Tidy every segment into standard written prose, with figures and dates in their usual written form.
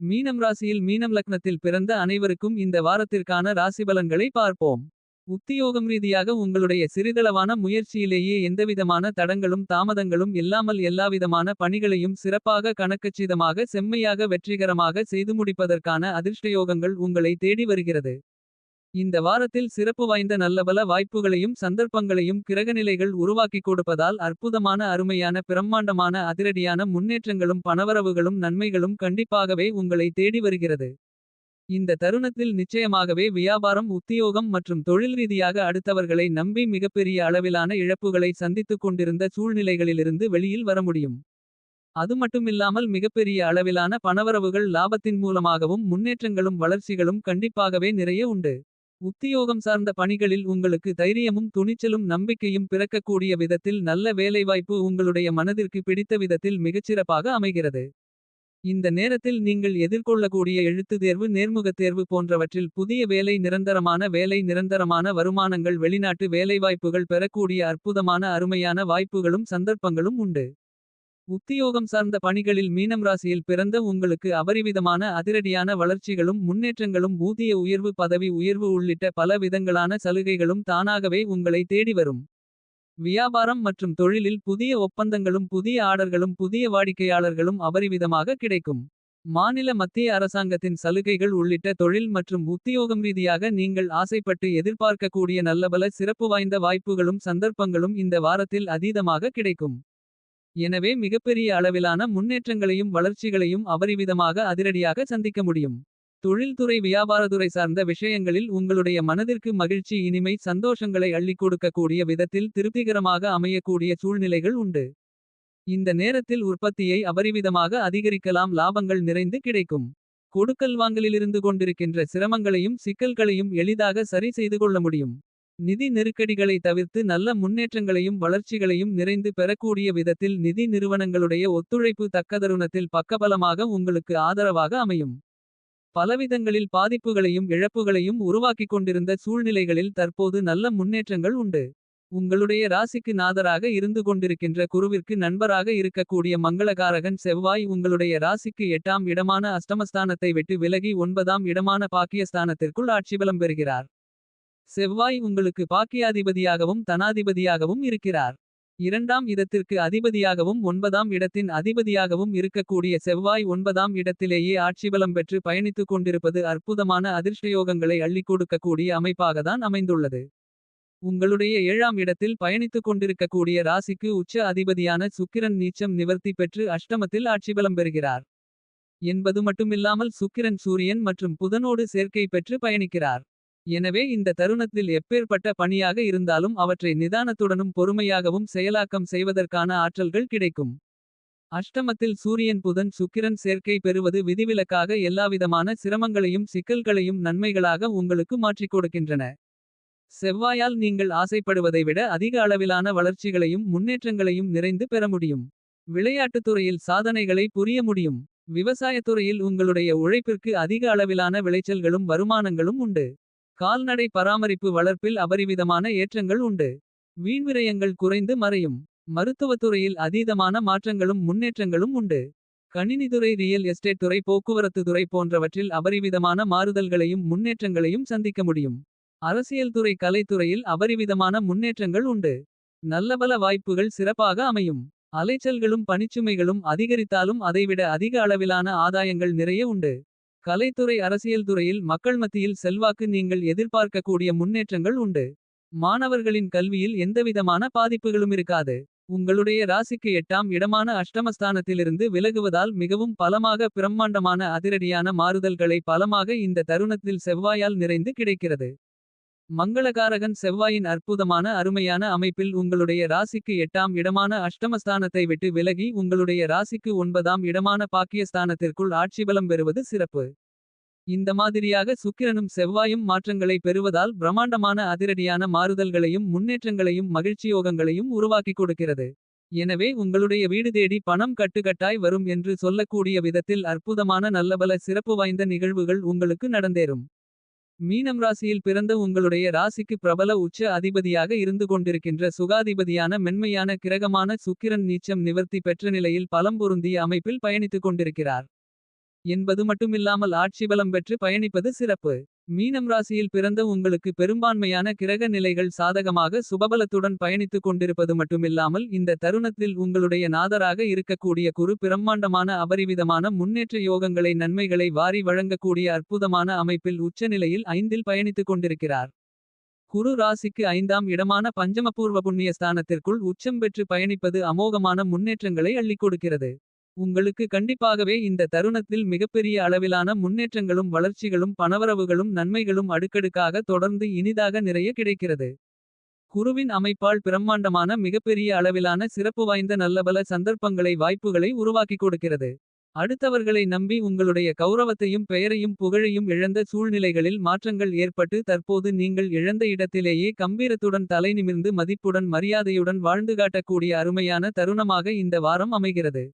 மீனம் ராசியில் மீனம் லக்னத்தில் பிறந்த அனைவருக்கும் இந்த வாரத்திற்கான ராசிபலன்களை பார்ப்போம். உத்தியோகம் ரீதியாக உங்களுடைய சிறிதளவான முயற்சியிலேயே எந்தவிதமான தடங்களும் தாமதங்களும் இல்லாமல் எல்லாவிதமான பணிகளையும் சிறப்பாக கணக்கச்சிதமாக செம்மையாக வெற்றிகரமாக செய்து முடிப்பதற்கான அதிர்ஷ்டயோகங்கள் உங்களை தேடி வருகிறது. இந்த வாரத்தில் சிறப்பு வாய்ந்த நல்லபல வாய்ப்புகளையும் சந்தர்ப்பங்களையும் கிரகநிலைகள் உருவாக்கிக் கொடுப்பதால் அற்புதமான அருமையான பிரம்மாண்டமான அதிரடியான முன்னேற்றங்களும் பணவரவுகளும் நன்மைகளும் கண்டிப்பாகவே உங்களை தேடி வருகிறது. இந்த தருணத்தில் நிச்சயமாகவே வியாபாரம் உத்தியோகம் மற்றும் தொழில் ரீதியாக அடுத்தவர்களை நம்பி மிகப்பெரிய அளவிலான இழப்புகளை சந்தித்துக் கொண்டிருந்த சூழ்நிலைகளிலிருந்து வெளியில் வர முடியும். அது மட்டுமில்லாமல் மிகப்பெரிய அளவிலான பணவரவுகள் லாபத்தின் மூலமாகவும் முன்னேற்றங்களும் வளர்ச்சிகளும் கண்டிப்பாகவே நிறைய உண்டு. உத்தியோகம் சார்ந்த பணிகளில் உங்களுக்கு தைரியமும் துணிச்சலும் நம்பிக்கையும் பிறக்கக்கூடிய விதத்தில் நல்ல வேலைவாய்ப்பு உங்களுடைய மனதிற்கு பிடித்த விதத்தில் மிகச்சிறப்பாக அமைகிறது. இந்த நேரத்தில் நீங்கள் எதிர்கொள்ளக்கூடிய எழுத்துத் தேர்வு நேர்முகத் தேர்வு போன்றவற்றில் புதிய வேலை நிரந்தரமான வருமானங்கள் வெளிநாட்டு வேலைவாய்ப்புகள் பெறக்கூடிய அற்புதமான அருமையான வாய்ப்புகளும் சந்தர்ப்பங்களும் உண்டு. உத்தியோகம் சார்ந்த பணிகளில் மீனம் ராசியில் பிறந்த உங்களுக்கு அபரிவிதமான அதிரடியான வளர்ச்சிகளும் முன்னேற்றங்களும் ஊதிய உயர்வு பதவி உயர்வு உள்ளிட்ட பல விதங்களான சலுகைகளும் தானாகவே உங்களை தேடி வரும். வியாபாரம் மற்றும் தொழிலில் புதிய ஒப்பந்தங்களும் புதிய ஆர்டர்களும் புதிய வாடிக்கையாளர்களும் அபரிவிதமாக கிடைக்கும். மாநில மத்திய அரசாங்கத்தின் சலுகைகள் உள்ளிட்ட தொழில் மற்றும் உத்தியோகம் ரீதியாக நீங்கள் ஆசைப்பட்டு எதிர்பார்க்கக்கூடிய நல்லபல சிறப்பு வாய்ந்த வாய்ப்புகளும் சந்தர்ப்பங்களும் இந்த வாரத்தில் அதீதமாக கிடைக்கும். எனவே மிகப்பெரிய அளவிலான முன்னேற்றங்களையும் வளர்ச்சிகளையும் அபரிவிதமாக அதிரடியாக சந்திக்க முடியும். தொழில்துறை வியாபாரத்துறை சார்ந்த விஷயங்களில் உங்களுடைய மனதிற்கு மகிழ்ச்சி இனிமை சந்தோஷங்களை அள்ளிக் கொடுக்கக்கூடிய விதத்தில் திருப்திகரமாக அமையக்கூடிய சூழ்நிலைகள் உண்டு. இந்த நேரத்தில் உற்பத்தியை அபரிவிதமாக அதிகரிக்கலாம் லாபங்கள் நிறைந்து கிடைக்கும். கொடுக்கல் வாங்கலிலிருந்து கொண்டிருக்கின்ற சிரமங்களையும் சிக்கல்களையும் எளிதாக சரி செய்து கொள்ள முடியும். நிதி நெருக்கடிகளை தவிர்த்து நல்ல முன்னேற்றங்களையும் வளர்ச்சிகளையும் நிறைந்து பெறக்கூடிய விதத்தில் நிதி நிறுவனங்களுடைய ஒத்துழைப்பு தக்கதருணத்தில் பக்கபலமாக உங்களுக்கு ஆதரவாக அமையும். பலவிதங்களில் பாதிப்புகளையும் இழப்புகளையும் உருவாக்கிக் கொண்டிருந்த சூழ்நிலைகளில் தற்போது நல்ல முன்னேற்றங்கள் உண்டு. உங்களுடைய ராசிக்கு நாதராக இருந்து கொண்டிருக்கின்ற குருவிற்கு நண்பராக இருக்கக்கூடிய மங்களகாரகன் செவ்வாய் உங்களுடைய ராசிக்கு 8ஆம் இடமான அஷ்டமஸ்தானத்தை விட்டு விலகி 9ஆம் இடமான பாக்கியஸ்தானத்திற்குள் ஆட்சிபலம் பெறுகிறார். செவ்வாய் உங்களுக்கு பாக்கியாதிபதியாகவும் தனாதிபதியாகவும் இருக்கிறார். 2ஆம் இடத்திற்கு அதிபதியாகவும் 9ஆம் இடத்தின் அதிபதியாகவும் இருக்கக்கூடிய செவ்வாய் 9ஆம் இடத்திலேயே ஆட்சிபலம் பெற்று பயணித்துக் கொண்டிருப்பது அற்புதமான அதிர்ஷ்டயோகங்களை அள்ளிக் கொடுக்கக்கூடிய அமைப்பாகத்தான் அமைந்துள்ளது. உங்களுடைய 7ஆம் இடத்தில் பயணித்துக் கொண்டிருக்கக்கூடிய ராசிக்கு உச்ச அதிபதியான சுக்கிரன் நீச்சம் நிவர்த்தி பெற்று அஷ்டமத்தில் ஆட்சிபலம் பெறுகிறார். என்பது மட்டுமில்லாமல் சுக்கிரன் சூரியன் மற்றும் புதனோடு சேர்க்கை பெற்று பயணிக்கிறார். எனவே இந்த தருணத்தில் எப்பேற்பட்ட பணியாக இருந்தாலும் அவற்றை நிதானத்துடனும் பொறுமையாகவும் செயலாக்கம் செய்வதற்கான ஆற்றல்கள் கிடைக்கும். அஷ்டமத்தில் சூரியன் புதன் சுக்கிரன் சேர்க்கை பெறுவது விதிவிலக்காக எல்லாவிதமான சிரமங்களையும் சிக்கல்களையும் நன்மைகளாக உங்களுக்கு மாற்றிக் கொடுக்கின்றன. செவ்வாயால் நீங்கள் ஆசைப்படுவதை விட அதிக அளவிலான வளர்ச்சிகளையும் முன்னேற்றங்களையும் நிறைந்து பெற முடியும். விளையாட்டுத் துறையில் சாதனைகளை புரிய முடியும். விவசாயத்துறையில் உங்களுடைய உழைப்பிற்கு அதிக அளவிலான விளைச்சல்களும் வருமானங்களும் உண்டு. கால்நடை பராமரிப்பு வளர்ப்பில் அபரிவிதமான ஏற்றங்கள் உண்டு. வீண்விரயங்கள் குறைந்து மறையும். மருத்துவத்துறையில் அதீதமான மாற்றங்களும் முன்னேற்றங்களும் உண்டு. கணினித்துறை ரியல் எஸ்டேட் துறை போக்குவரத்து துறை போன்றவற்றில் அபரிவிதமான மாறுதல்களையும் முன்னேற்றங்களையும் சந்திக்க முடியும். அரசியல் துறை கலைத்துறையில் அபரிவிதமான முன்னேற்றங்கள் உண்டு. நல்லபல வாய்ப்புகள் சிறப்பாக அமையும். அலைச்சல்களும் பணிச்சுமைகளும் அதிகரித்தாலும் அதைவிட அதிக அளவிலான ஆதாயங்கள் நிறைய உண்டு. கலைத்துறை அரசியல் துறையில் மக்கள் மத்தியில் செல்வாக்கு நீங்கள் எதிர்பார்க்கக்கூடிய முன்னேற்றங்கள் உண்டு. மாணவர்களின் கல்வியில் எந்தவிதமான பாதிப்புகளும் இருக்காது. உங்களுடைய ராசிக்கு 8ஆம் இடமான அஷ்டமஸ்தானத்திலிருந்து விலகுவதால் மிகவும் பலமாக பிரம்மாண்டமான அதிரடியான மாறுதல்களை பலமாக இந்த தருணத்தில் செவ்வாயால் நிறைந்து கிடைக்கிறது. மங்களகாரகன் செவ்வாயின் அற்புதமான அருமையான அமைப்பில் உங்களுடைய ராசிக்கு 8ஆம் இடமான அஷ்டமஸ்தானத்தை விட்டு விலகி உங்களுடைய ராசிக்கு 9ஆம் இடமான பாக்கியஸ்தானத்திற்குள் ஆட்சிபலம் பெறுவது சிறப்பு. இந்த மாதிரியாக சுக்கிரனும் செவ்வாயும் மாற்றங்களை பெறுவதால் பிரம்மாண்டமான அதிரடியான மாறுதல்களையும் முன்னேற்றங்களையும் மகிழ்ச்சியோகங்களையும் உருவாக்கிக் கொடுக்கிறது. எனவே உங்களுடைய வீடு தேடி பணம் கட்டுக்கட்டாய் வரும் என்று சொல்லக்கூடிய விதத்தில் அற்புதமான நல்லபல சிறப்பு வாய்ந்த நிகழ்வுகள் உங்களுக்கு நடந்தேறும். மீனம் ராசியில் பிறந்த உங்களுடைய ராசிக்கு பிரபல உச்ச அதிபதியாக இருந்து கொண்டிருக்கின்ற சுகாதிபதியான மென்மையான கிரகமான சுக்கிரன் நீச்சம் நிவர்த்தி பெற்ற நிலையில் பலம் பொருந்திய அமைப்பில் பயணித்துக் கொண்டிருக்கிறார். என்பது மட்டுமில்லாமல் ஆட்சி பலம் பெற்று பயணிப்பது சிறப்பு. மீனம் ராசியில் பிறந்த உங்களுக்கு பெரும்பான்மையான கிரக நிலைகள் சாதகமாக சுபபலத்துடன் பயணித்துக் கொண்டிருப்பது மட்டுமில்லாமல் இந்த தருணத்தில் உங்களுடைய நாதராக இருக்கக்கூடிய குரு பிரம்மாண்டமான அபரிவிதமான முன்னேற்ற யோகங்களை நன்மைகளை வாரி வழங்கக்கூடிய அற்புதமான அமைப்பில் உச்சநிலையில் 5இல் பயணித்துக் கொண்டிருக்கிறார். குரு ராசிக்கு 5ஆம் இடமான பஞ்சமபூர்வ புண்ணிய ஸ்தானத்திற்குள் உச்சம் பெற்று பயணிப்பது அமோகமான முன்னேற்றங்களை அள்ளிக் கொடுக்கிறது. உங்களுக்கு கண்டிப்பாகவே இந்த தருணத்தில் மிகப்பெரிய அளவிலான முன்னேற்றங்களும் வளர்ச்சிகளும் பணவரவுகளும் நன்மைகளும் அடுக்கடுக்காக தொடர்ந்து இனிதாக நிறைய கிடைக்கிறது. குருவின் அமைப்பால் பிரம்மாண்டமான மிகப்பெரிய அளவிலான சிறப்பு வாய்ந்த நல்லபல சந்தர்ப்பங்களை வாய்ப்புகளை உருவாக்கிக் கொடுக்கிறது. அடுத்தவர்களை நம்பி உங்களுடைய கௌரவத்தையும் பெயரையும் புகழையும் இழந்த சூழ்நிலைகளில் மாற்றங்கள் ஏற்பட்டு தற்போது நீங்கள் இழந்த இடத்திலேயே கம்பீரத்துடன் தலைநிமிர்ந்து மதிப்புடன் மரியாதையுடன் வாழ்ந்து காட்டக்கூடிய அருமையான தருணமாக இந்த வாரம் அமைகிறது.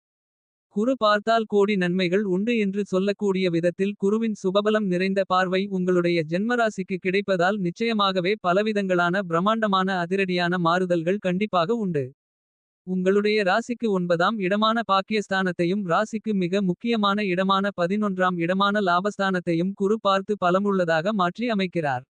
குரு பார்த்தால் கோடி நன்மைகள் உண்டு என்று சொல்லக்கூடிய விதத்தில் குருவின் சுபபலம் நிறைந்த பார்வை உங்களுடைய ஜென்மராசிக்கு கிடைப்பதால் நிச்சயமாகவே பலவிதங்களான பிரம்மாண்டமான அதிரடியான மாறுதல்கள் கண்டிப்பாக உண்டு. உங்களுடைய ராசிக்கு 9ஆம் இடமான பாக்கியஸ்தானத்தையும் ராசிக்கு மிக முக்கியமான இடமான 11ஆம் இடமான லாபஸ்தானத்தையும் குரு பார்த்து பலமுள்ளதாக மாற்றி அமைக்கிறார்.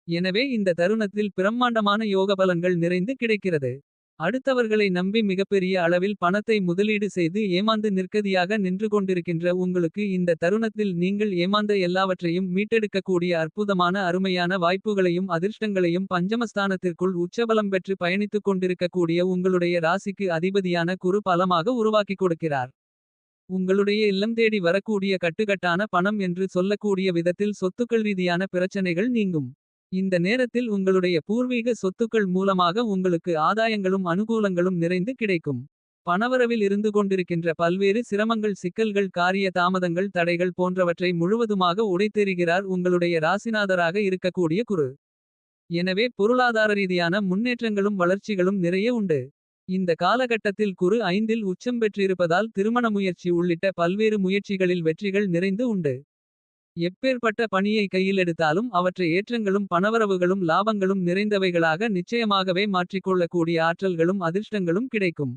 எனவே இந்த தருணத்தில் பிரம்மாண்டமான யோக பலன்கள் நிறைந்து கிடைக்கிறது. அடுத்தவர்களை நம்பி மிகப்பெரிய அளவில் பணத்தை முதலீடு செய்து ஏமாந்து நிற்கதியாக நின்று கொண்டிருக்கின்ற உங்களுக்கு இந்த தருணத்தில் நீங்கள் ஏமாந்த எல்லாவற்றையும் மீட்டெடுக்கக்கூடிய அற்புதமான அருமையான வாய்ப்புகளையும் அதிர்ஷ்டங்களையும் பஞ்சமஸ்தானத்திற்குள் உச்சபலம் பெற்று பயணித்துக் கொண்டிருக்கக்கூடிய உங்களுடைய ராசிக்கு அதிபதியான குரு பலமாக உருவாக்கிக் கொடுக்கிறார். உங்களுடைய இல்லம் தேடி வரக்கூடிய கட்டுக்கட்டான பணம் என்று சொல்லக்கூடிய விதத்தில் சொத்துக்கள் ரீதியான பிரச்சனைகள் நீங்கும். இந்த நேரத்தில் உங்களுடைய பூர்வீக சொத்துக்கள் மூலமாக உங்களுக்கு ஆதாயங்களும் அனுகூலங்களும் நிறைந்து கிடைக்கும். பணவரவில் இருந்து கொண்டிருக்கின்ற பல்வேறு சிரமங்கள் சிக்கல்கள் காரிய தாமதங்கள் தடைகள் போன்றவற்றை முழுவதுமாக உடைத்தெறிகிறார் உங்களுடைய ராசிநாதராக இருக்கக்கூடிய குரு. எனவே பொருளாதார ரீதியான முன்னேற்றங்களும் வளர்ச்சிகளும் நிறைய உண்டு. இந்த காலகட்டத்தில் குரு 5இல் உச்சம் பெற்றிருப்பதால் திருமண முயற்சி உள்ளிட்ட பல்வேறு முயற்சிகளில் வெற்றிகள் நிறைந்து உண்டு. எப்பேற்பட்ட பணியை கையில் எடுத்தாலும் அவற்றை ஏற்றங்களும் பணவரவுகளும் லாபங்களும் நிறைந்தவைகளாக நிச்சயமாகவே மாற்றிக்கொள்ளக்கூடிய ஆற்றல்களும் அதிர்ஷ்டங்களும் கிடைக்கும்.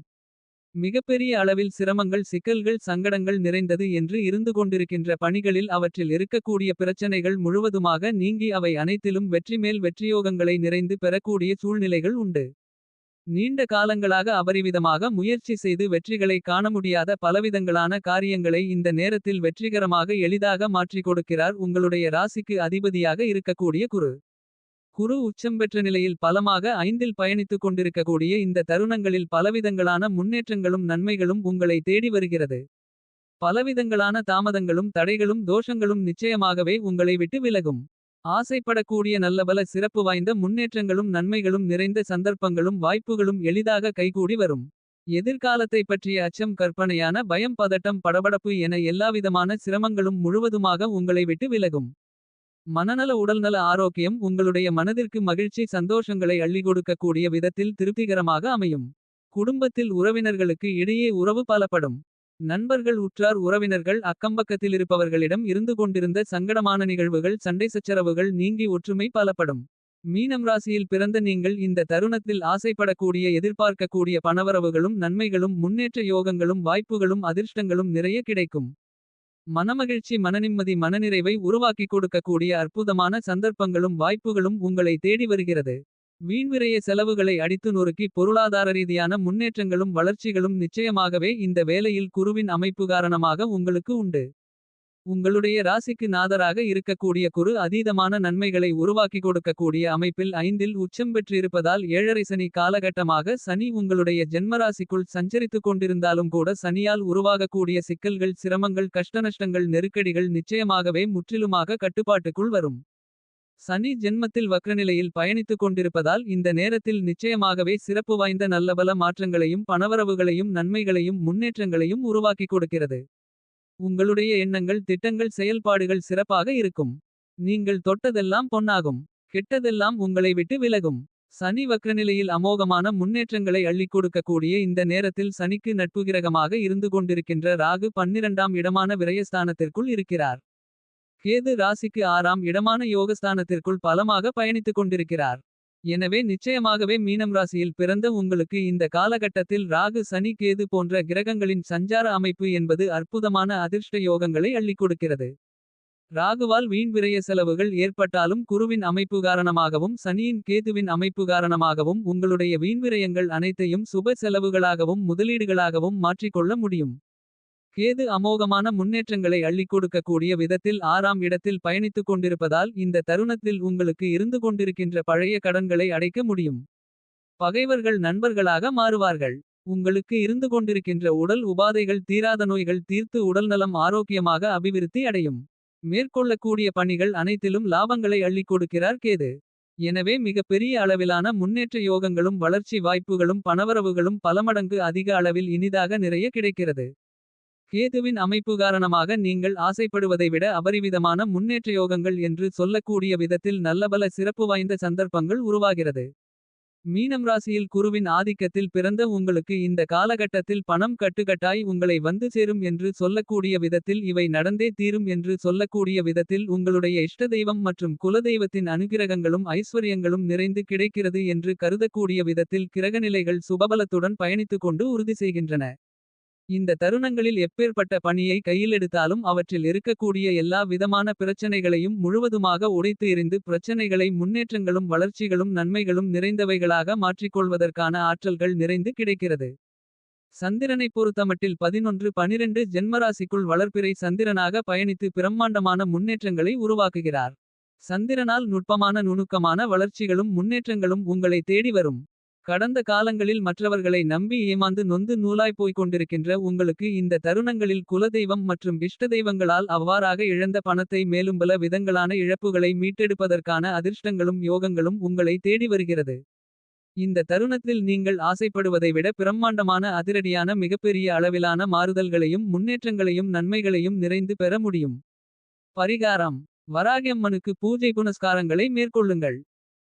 மிகப்பெரிய அளவில் சிரமங்கள் சிக்கல்கள் சங்கடங்கள் நிறைந்தது என்று இருந்து கொண்டிருக்கின்ற பணிகளில் அவற்றில் இருக்கக்கூடிய பிரச்சனைகள் முழுவதுமாக நீங்கி அவை அனைத்திலும் வெற்றி மேல் வெற்றியோகங்களை நிறைந்து பெறக்கூடிய சூழ்நிலைகள் உண்டு. நீண்ட காலங்களாக அபரிவிதமாக முயற்சி செய்து வெற்றிகளை காண முடியாத பலவிதங்களான காரியங்களை இந்த நேரத்தில் வெற்றிகரமாக எளிதாக மாற்றிக் கொடுக்கிறார் உங்களுடைய ராசிக்கு அதிபதியாக இருக்கக்கூடிய குரு. குரு உச்சம் பெற்ற நிலையில் பலமாக 5இல் பயணித்துக் கொண்டிருக்கக்கூடிய இந்த தருணங்களில் பலவிதங்களான முன்னேற்றங்களும் நன்மைகளும் உங்களை தேடி வருகிறது. பலவிதங்களான தாமதங்களும் தடைகளும் தோஷங்களும் நிச்சயமாகவே உங்களை விட்டு விலகும். ஆசைப்படக்கூடிய நல்லபல சிறப்பு வாய்ந்த முன்னேற்றங்களும் நன்மைகளும் நிறைந்த சந்தர்ப்பங்களும் வாய்ப்புகளும் எளிதாக கைகூடி வரும். எதிர்காலத்தை பற்றிய அச்சம் கற்பனையான பயம் பதட்டம் படபடப்பு என எல்லாவிதமான சிரமங்களும் முழுவதுமாக உங்களை விட்டு விலகும். மனநல உடல்நல ஆரோக்கியம் உங்களுடைய மனதிற்கு மகிழ்ச்சி சந்தோஷங்களை அள்ளி கொடுக்கக்கூடிய விதத்தில் திருப்திகரமாக அமையும். குடும்பத்தில் உறவினர்களுக்கு இடையே உறவு பலப்படும். நண்பர்கள் உற்றார் உறவினர்கள் அக்கம்பக்கத்தில் இருப்பவர்களிடம் இருந்து கொண்டிருந்த சங்கடமான நிகழ்வுகள் சண்டை சச்சரவுகள் நீங்கி ஒற்றுமை பலப்படும். மீனம் ராசியில் பிறந்த நீங்கள் இந்த தருணத்தில் ஆசைப்படக்கூடிய எதிர்பார்க்கக்கூடிய பணவரவுகளும் நன்மைகளும் முன்னேற்ற யோகங்களும் வாய்ப்புகளும் அதிர்ஷ்டங்களும் நிறைய கிடைக்கும். மனமகிழ்ச்சி மனநிம்மதி மனநிறைவை உருவாக்கிக் கொடுக்கக்கூடிய அற்புதமான சந்தர்ப்பங்களும் வாய்ப்புகளும் உங்களை தேடி வருகிறது. வீண்விரய செலவுகளை அடித்து நொறுக்கி பொருளாதார ரீதியான முன்னேற்றங்களும் வளர்ச்சிகளும் நிச்சயமாகவே இந்த வேளையில் குருவின் அமைப்பு காரணமாக உங்களுக்கு உண்டு. உங்களுடைய ராசிக்கு நாதராக இருக்கக்கூடிய குரு அதீதமான நன்மைகளை உருவாக்கி கொடுக்கக்கூடிய அமைப்பில் 5இல் உச்சம் பெற்றிருப்பதால் 7.5 சனி காலகட்டமாக சனி உங்களுடைய ஜென்மராசிக்குள் சஞ்சரித்துக் கொண்டிருந்தாலும் கூட சனியால் உருவாகக்கூடிய சிக்கல்கள் சிரமங்கள் கஷ்டநஷ்டங்கள் நெருக்கடிகள் நிச்சயமாகவே முற்றிலுமாக கட்டுப்பாட்டுக்குள் வரும். சனி ஜென்மத்தில் வக்ரநிலையில் பயணித்துக் கொண்டிருப்பதால் இந்த நேரத்தில் நிச்சயமாகவே சிறப்பு வாய்ந்த நல்லபல மாற்றங்களையும் பணவரவுகளையும் நன்மைகளையும் முன்னேற்றங்களையும் உருவாக்கிக் கொடுக்கிறது. உங்களுடைய எண்ணங்கள் திட்டங்கள் செயல்பாடுகள் சிறப்பாக இருக்கும். நீங்கள் தொட்டதெல்லாம் பொன்னாகும். கெட்டதெல்லாம் உங்களை விட்டு விலகும். சனி வக்ரநிலையில் அமோகமான முன்னேற்றங்களை அள்ளிக் கொடுக்கக்கூடிய இந்த நேரத்தில் சனிக்கு நட்புகிரகமாக இருந்து கொண்டிருக்கின்ற ராகு 12ஆம் இடமான விரயஸ்தானத்திற்குள் இருக்கிறார். கேது ராசிக்கு 6ஆம் இடமான யோகஸ்தானத்திற்குள் பலமாக பயணித்துக் கொண்டிருக்கிறார். எனவே நிச்சயமாகவே மீனம் ராசியில் பிறந்த உங்களுக்கு இந்த காலகட்டத்தில் ராகு சனி கேது போன்ற கிரகங்களின் சஞ்சார அமைப்பு என்பது அற்புதமான அதிர்ஷ்ட யோகங்களை அள்ளிக் கொடுக்கிறது. ராகுவால் வீண் விரய செலவுகள் ஏற்பட்டாலும் குருவின் அமைப்பு காரணமாகவும் சனியின் கேதுவின் அமைப்பு காரணமாகவும் உங்களுடைய வீண்விரயங்கள் அனைத்தையும் சுப செலவுகளாகவும் முதலீடுகளாகவும் மாற்றிக்கொள்ள முடியும். கேது அமோகமான முன்னேற்றங்களை அள்ளிக் கொடுக்கக்கூடிய விதத்தில் 6ஆம் இடத்தில் பயணித்துக் கொண்டிருப்பதால் இந்த தருணத்தில் உங்களுக்கு இருந்து கொண்டிருக்கின்ற பழைய கடன்களை அடைக்க முடியும். பகைவர்கள் நண்பர்களாக மாறுவார்கள். உங்களுக்கு இருந்து கொண்டிருக்கின்ற உடல் உபாதைகள் தீராத நோய்கள் தீர்த்து உடல்நலம் ஆரோக்கியமாக அபிவிருத்தி அடையும். மேற்கொள்ளக்கூடிய பணிகள் அனைத்திலும் லாபங்களை அள்ளிக் கொடுக்கிறார் கேது. எனவே மிகப்பெரிய அளவிலான முன்னேற்ற யோகங்களும் வளர்ச்சி வாய்ப்புகளும் பணவரவுகளும் பலமடங்கு அதிக அளவில் இனிதாக நிறைய கிடைக்கிறது. கேதுவின் அமைப்பு காரணமாக நீங்கள் ஆசைப்படுவதை விட அபரிவிதமான முன்னேற்ற யோகங்கள் என்று சொல்லக்கூடிய விதத்தில் நல்லபல சிறப்பு வாய்ந்த சந்தர்ப்பங்கள் உருவாகிறது. மீனம் ராசியில் குருவின் ஆதிக்கத்தில் பிறந்த உங்களுக்கு இந்த காலகட்டத்தில் பணம் கட்டுக்கட்டாய் உங்களை வந்து சேரும் என்று சொல்லக்கூடிய விதத்தில் இவை நடந்தே தீரும் என்று சொல்லக்கூடிய விதத்தில் உங்களுடைய இஷ்ட தெய்வம் மற்றும் குலதெய்வத்தின் அனுகிரகங்களும் ஐஸ்வர்யங்களும் நிறைந்து கிடைக்கிறது என்று கருதக்கூடிய விதத்தில் கிரகநிலைகள் சுபபலத்துடன் பயணித்துக் கொண்டு உறுதி செய்கின்றன. இந்த தருணங்களில் எப்பேற்பட்ட பணியை கையிலெடுத்தாலும் அவற்றில் இருக்கக்கூடிய எல்லா விதமான பிரச்சனைகளையும் முழுவதுமாக உடைத்து எறிந்து பிரச்சனைகளை முன்னேற்றங்களும் வளர்ச்சிகளும் நன்மைகளும் நிறைந்தவைகளாக மாற்றிக்கொள்வதற்கான ஆற்றல்கள் நிறைந்து கிடைக்கிறது. சந்திரனைப் பொறுத்தமட்டில் 11-12 ஜென்மராசிக்குள் வளர்பிறை சந்திரனாக பயணித்து பிரம்மாண்டமான முன்னேற்றங்களை உருவாக்குகிறார். சந்திரனால் நுட்பமான நுணுக்கமான வளர்ச்சிகளும் முன்னேற்றங்களும் உங்களை தேடி வரும். கடந்த காலங்களில் மற்றவர்களை நம்பி ஏமாந்து நொந்து நூலாய் போய்க் கொண்டிருக்கின்ற உங்களுக்கு இந்த தருணங்களில் குலதெய்வம் மற்றும் இஷ்ட தெய்வங்களால் அவ்வாறாக இழந்த பணத்தை மேலும் பல விதங்களான இழப்புகளை மீட்டெடுப்பதற்கான அதிர்ஷ்டங்களும் யோகங்களும் உங்களை தேடி வருகிறது. இந்த தருணத்தில் நீங்கள் ஆசைப்படுவதை விட பிரம்மாண்டமான அதிரடியான மிகப்பெரிய அளவிலான மாறுதல்களையும் முன்னேற்றங்களையும் நன்மைகளையும் நிறைந்து பெற முடியும். பரிகாரம்: வராகியம்மனுக்கு பூஜை புனஸ்காரங்களை மேற்கொள்ளுங்கள்.